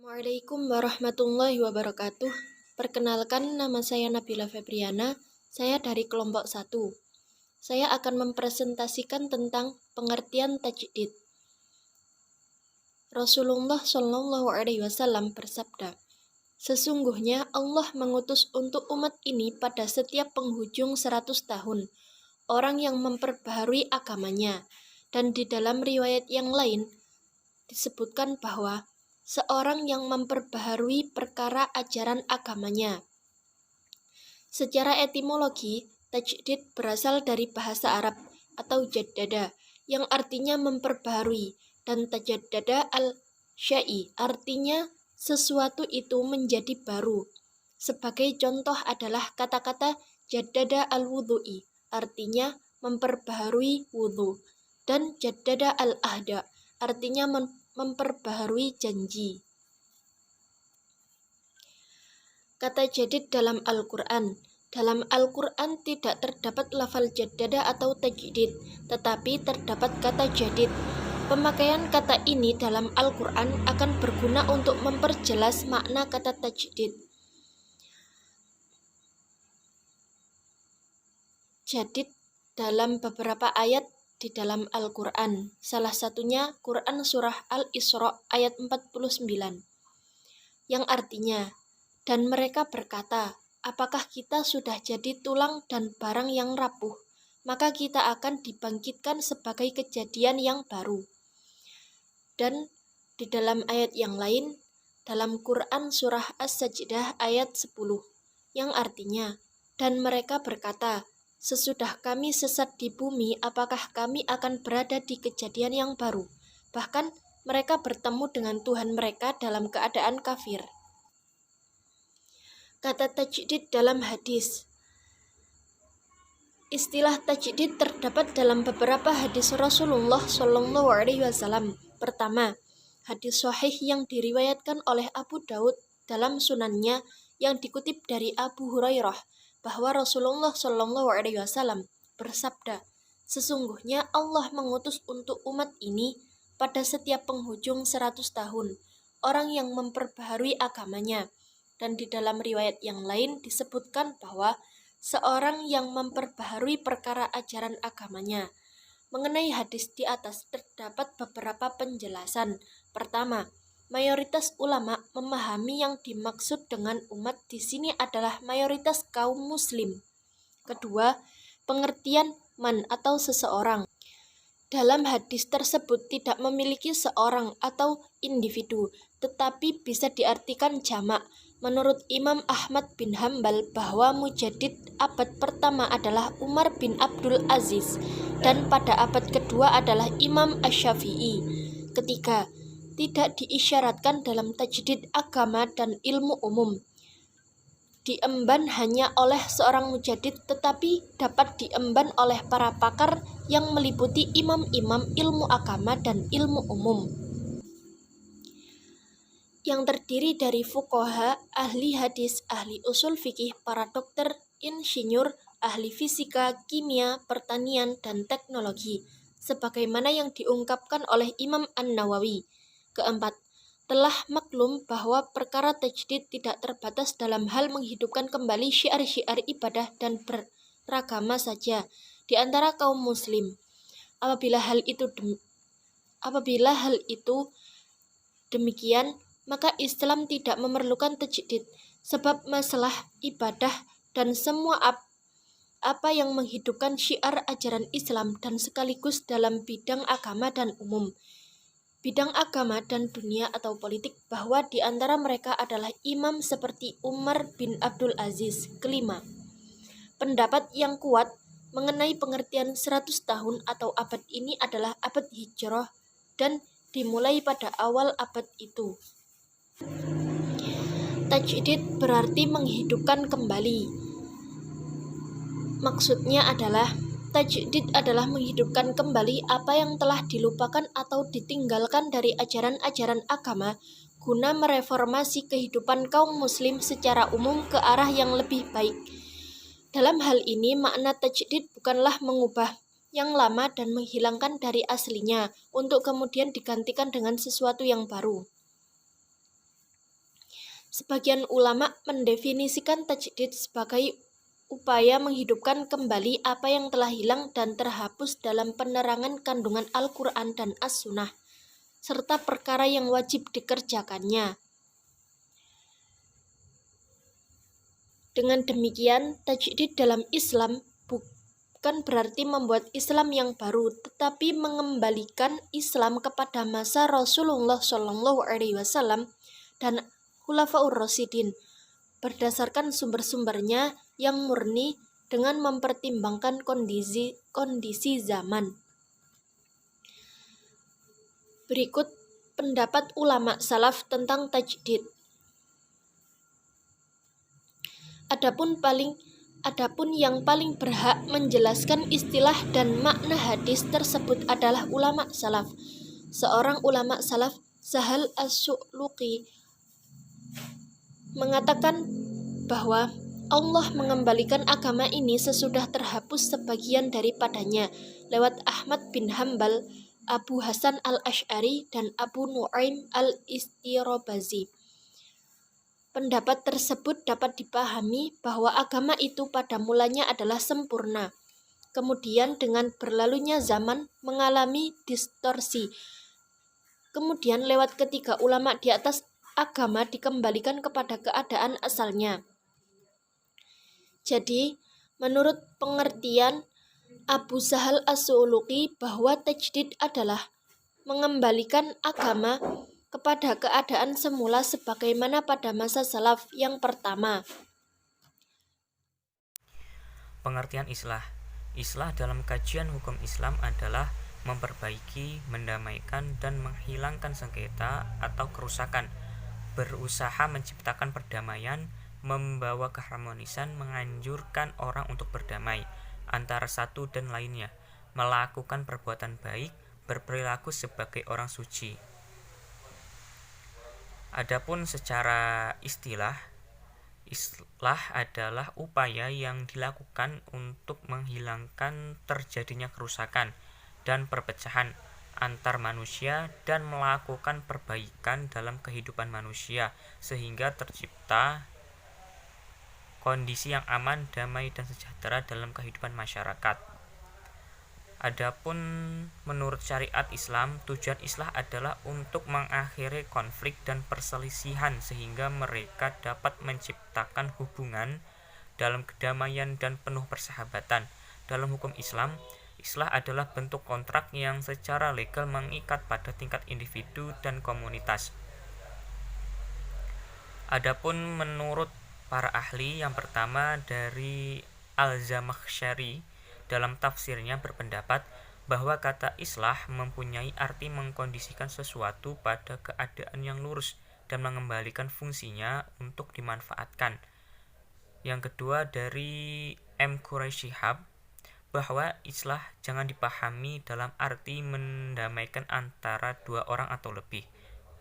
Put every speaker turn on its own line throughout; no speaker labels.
Assalamualaikum warahmatullahi wabarakatuh. Perkenalkan, nama saya Nabila Febriana. Saya dari kelompok 1. Saya akan mempresentasikan tentang pengertian tajdid. Rasulullah Shallallahu Alaihi Wasallam bersabda, "Sesungguhnya Allah mengutus untuk umat ini pada setiap penghujung 100 tahun, orang yang memperbaharui agamanya." Dan di dalam riwayat yang lain disebutkan bahwa seorang yang memperbaharui perkara ajaran agamanya. Secara etimologi, tajdid berasal dari bahasa Arab atau jaddada, yang artinya memperbaharui, dan tajaddada al-syai artinya sesuatu itu menjadi baru. Sebagai contoh adalah kata-kata jaddada al-wudhu'i, artinya memperbaharui wudhu, dan jaddada al-ahda, artinya memperbaharui janji. Kata jadid dalam Al-Quran. Dalam Al-Quran tidak terdapat lafal jaddada atau tajdid, tetapi terdapat kata jadid. Pemakaian kata ini dalam Al-Quran akan berguna untuk memperjelas makna kata tajdid. Jadid dalam beberapa ayat di dalam Al-Quran. Salah satunya Quran Surah Al-Isra ayat 49, yang artinya, "Dan mereka berkata, apakah kita sudah jadi tulang dan barang yang rapuh, maka kita akan dibangkitkan sebagai kejadian yang baru." Dan di dalam ayat yang lain, dalam Quran Surah As-Sajdah ayat 10, yang artinya, "Dan mereka berkata, sesudah kami sesat di bumi, apakah kami akan berada di kejadian yang baru?" Bahkan mereka bertemu dengan Tuhan mereka dalam keadaan kafir. Kata tajdid dalam hadis. Istilah tajdid terdapat dalam beberapa hadis Rasulullah Shallallahu Alaihi Wasallam. Pertama, hadis sahih yang diriwayatkan oleh Abu Daud dalam sunannya yang dikutip dari Abu Hurairah bahwa Rasulullah Shallallahu Alaihi Wasallam bersabda, "Sesungguhnya Allah mengutus untuk umat ini pada setiap penghujung 100 tahun orang yang memperbaharui agamanya." Dan di dalam riwayat yang lain disebutkan bahwa seorang yang memperbaharui perkara ajaran agamanya. Mengenai hadis di atas terdapat beberapa penjelasan. Pertama, mayoritas ulama memahami yang dimaksud dengan umat di sini adalah mayoritas kaum muslim. Kedua, pengertian man atau seseorang. Dalam hadis tersebut tidak memiliki seorang atau individu, tetapi bisa diartikan jamak. Menurut Imam Ahmad bin Hambal bahwa mujaddid abad pertama adalah Umar bin Abdul Aziz dan pada abad kedua adalah Imam Asy-Syafi'i. Ketiga, tidak diisyaratkan dalam tajdid agama dan ilmu umum diemban hanya oleh seorang mujaddid, tetapi dapat diemban oleh para pakar yang meliputi imam-imam ilmu agama dan ilmu umum, yang terdiri dari fuqaha, ahli hadis, ahli usul fikih, para dokter, insinyur, ahli fisika, kimia, pertanian, dan teknologi, sebagaimana yang diungkapkan oleh Imam An-Nawawi. Keempat, telah maklum bahwa perkara tajdid tidak terbatas dalam hal menghidupkan kembali syiar-syiar ibadah dan beragama saja di antara kaum muslim. Apabila hal itu demikian, maka Islam tidak memerlukan tajdid, sebab masalah ibadah dan semua apa yang menghidupkan syiar ajaran Islam dan sekaligus dalam bidang agama dan umum, bidang agama dan dunia atau politik, bahwa di antara mereka adalah imam seperti Umar bin Abdul Aziz. Kelima, pendapat yang kuat mengenai pengertian 100 tahun atau abad ini adalah abad hijrah dan dimulai pada awal abad itu. Tajdid berarti menghidupkan kembali. Maksudnya adalah tajdid adalah menghidupkan kembali apa yang telah dilupakan atau ditinggalkan dari ajaran-ajaran agama guna mereformasi kehidupan kaum muslim secara umum ke arah yang lebih baik. Dalam hal ini, makna tajdid bukanlah mengubah yang lama dan menghilangkan dari aslinya untuk kemudian digantikan dengan sesuatu yang baru. Sebagian ulama mendefinisikan tajdid sebagai upaya menghidupkan kembali apa yang telah hilang dan terhapus dalam penerangan kandungan Al-Quran dan As-Sunnah, serta perkara yang wajib dikerjakannya. Dengan demikian, tajdid dalam Islam bukan berarti membuat Islam yang baru, tetapi mengembalikan Islam kepada masa Rasulullah SAW dan Khulafaur Rasyidin berdasarkan sumber-sumbernya yang murni dengan mempertimbangkan kondisi zaman. Berikut pendapat ulama salaf tentang tajdid. Adapun yang paling berhak menjelaskan istilah dan makna hadis tersebut adalah ulama salaf. Seorang ulama salaf, Sahal As-Su'luqi, mengatakan bahwa Allah mengembalikan agama ini sesudah terhapus sebagian daripadanya lewat Ahmad bin Hambal, Abu Hasan al-Asy'ari, dan Abu Nu'aim al-Istirabazi. Pendapat tersebut dapat dipahami bahwa agama itu pada mulanya adalah sempurna. Kemudian dengan berlalunya zaman mengalami distorsi. Kemudian lewat ketiga ulama di atas agama dikembalikan kepada keadaan asalnya. Jadi, menurut pengertian Abu Sahal As-Su'luqi bahwa tajdid adalah mengembalikan agama kepada keadaan semula sebagaimana pada masa salaf yang pertama.
Pengertian islah. Islah dalam kajian hukum Islam adalah memperbaiki, mendamaikan, dan menghilangkan sengketa atau kerusakan, berusaha menciptakan perdamaian, membawa keharmonisan, menganjurkan orang untuk berdamai antara satu dan lainnya, melakukan perbuatan baik, berperilaku sebagai orang suci. Adapun secara islah adalah upaya yang dilakukan untuk menghilangkan terjadinya kerusakan dan perpecahan antar manusia dan melakukan perbaikan dalam kehidupan manusia sehingga tercipta kondisi yang aman, damai, dan sejahtera dalam kehidupan masyarakat. Adapun menurut syariat Islam, tujuan islah adalah untuk mengakhiri konflik dan perselisihan sehingga mereka dapat menciptakan hubungan dalam kedamaian dan penuh persahabatan. Dalam hukum Islam, islah adalah bentuk kontrak yang secara legal mengikat pada tingkat individu dan komunitas. Adapun menurut para ahli, yang pertama dari Al-Zamakhsyari dalam tafsirnya berpendapat bahwa kata islah mempunyai arti mengkondisikan sesuatu pada keadaan yang lurus dan mengembalikan fungsinya untuk dimanfaatkan. Yang kedua dari M. Quraisy Shihab bahwa islah jangan dipahami dalam arti mendamaikan antara dua orang atau lebih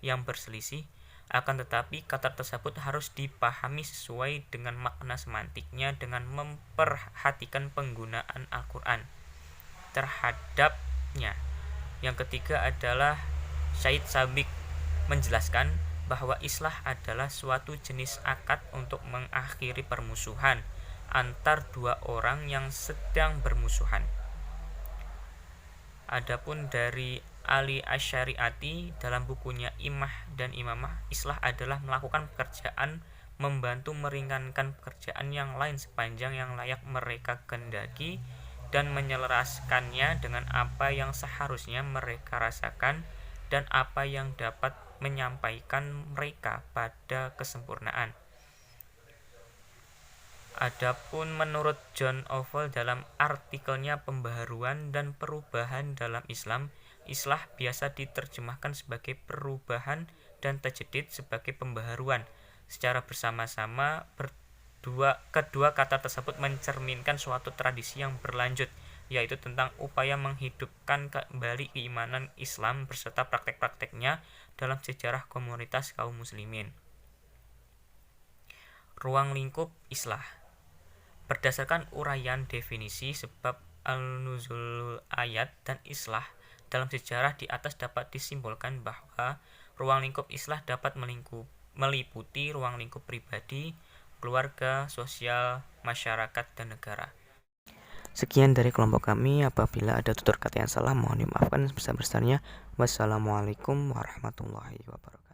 yang berselisih, akan tetapi kata tersebut harus dipahami sesuai dengan makna semantiknya dengan memperhatikan penggunaan Al-Quran terhadapnya. Yang ketiga adalah Syed Sabiq menjelaskan bahwa islah adalah suatu jenis akad untuk mengakhiri permusuhan antar dua orang yang sedang bermusuhan. Adapun dari Ali Asy-Syariati dalam bukunya Imah dan Imamah, islah adalah melakukan pekerjaan membantu meringankan pekerjaan yang lain sepanjang yang layak mereka kehendaki dan menyelaraskannya dengan apa yang seharusnya mereka rasakan dan apa yang dapat menyampaikan mereka pada kesempurnaan. Adapun menurut John Oval dalam artikelnya Pembaharuan dan Perubahan dalam Islam, islah biasa diterjemahkan sebagai perubahan dan tajdid sebagai pembaharuan. Secara bersama-sama kedua kata tersebut mencerminkan suatu tradisi yang berlanjut, yaitu tentang upaya menghidupkan kembali keimanan Islam beserta praktek-prakteknya dalam sejarah komunitas kaum muslimin. Ruang lingkup islah. Berdasarkan uraian definisi sebab al-nuzul ayat dan islah dalam sejarah di atas dapat disimpulkan bahwa ruang lingkup islah dapat meliputi ruang lingkup pribadi, keluarga, sosial, masyarakat, dan negara. Sekian dari kelompok kami. Apabila ada tutur kata yang salah, mohon dimaafkan sebesar-besarnya. Wassalamualaikum warahmatullahi wabarakatuh.